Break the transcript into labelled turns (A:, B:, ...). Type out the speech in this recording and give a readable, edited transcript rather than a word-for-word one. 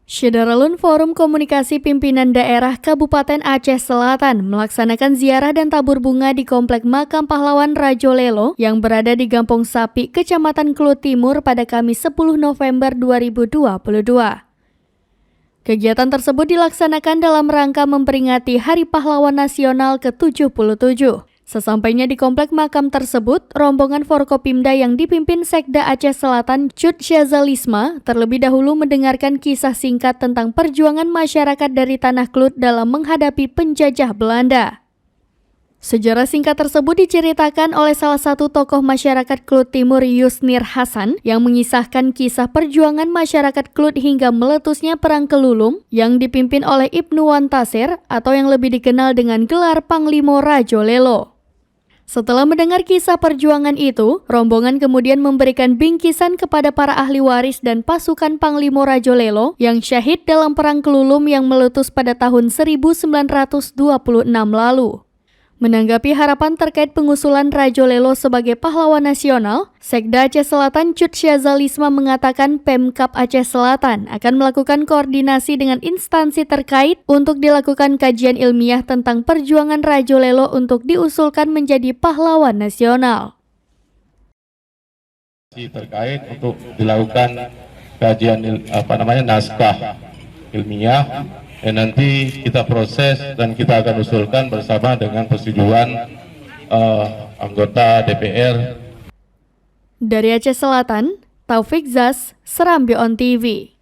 A: Syederalun Forum Komunikasi Pimpinan Daerah Kabupaten Aceh Selatan melaksanakan ziarah dan tabur bunga di Komplek Makam Pahlawan Rajo Lelo yang berada di Gampong Sapi, Kecamatan Kelut Timur pada Kamis 10 November 2022. Kegiatan tersebut dilaksanakan dalam rangka memperingati Hari Pahlawan Nasional ke-77. Sesampainya di komplek makam tersebut, rombongan Forkopimda yang dipimpin Sekda Aceh Selatan Cut Syazalisma terlebih dahulu mendengarkan kisah singkat tentang perjuangan masyarakat dari Tanah Kelut dalam menghadapi penjajah Belanda. Sejarah singkat tersebut diceritakan oleh salah satu tokoh masyarakat Kelut Timur, Yusnir Hasan, yang mengisahkan kisah perjuangan masyarakat Kelut hingga meletusnya Perang Kelulum yang dipimpin oleh Ibnu Wantasir atau yang lebih dikenal dengan gelar Panglima Rajo Lelo. Setelah mendengar kisah perjuangan itu, rombongan kemudian memberikan bingkisan kepada para ahli waris dan pasukan Panglima Rajo Lelo yang syahid dalam Perang Kelulum yang meletus pada tahun 1926 lalu. Menanggapi harapan terkait pengusulan Rajo Lelo sebagai pahlawan nasional, Sekda Aceh Selatan Cut Syazalisma mengatakan Pemkab Aceh Selatan akan melakukan koordinasi dengan instansi terkait untuk dilakukan kajian ilmiah tentang perjuangan Rajo Lelo untuk diusulkan menjadi pahlawan nasional.
B: Terkait untuk dilakukan kajian naskah ilmiah. Nanti kita proses dan kita akan usulkan bersama dengan persetujuan anggota DPR.
A: Dari Aceh Selatan, Taufik Zaz, Serambi On TV.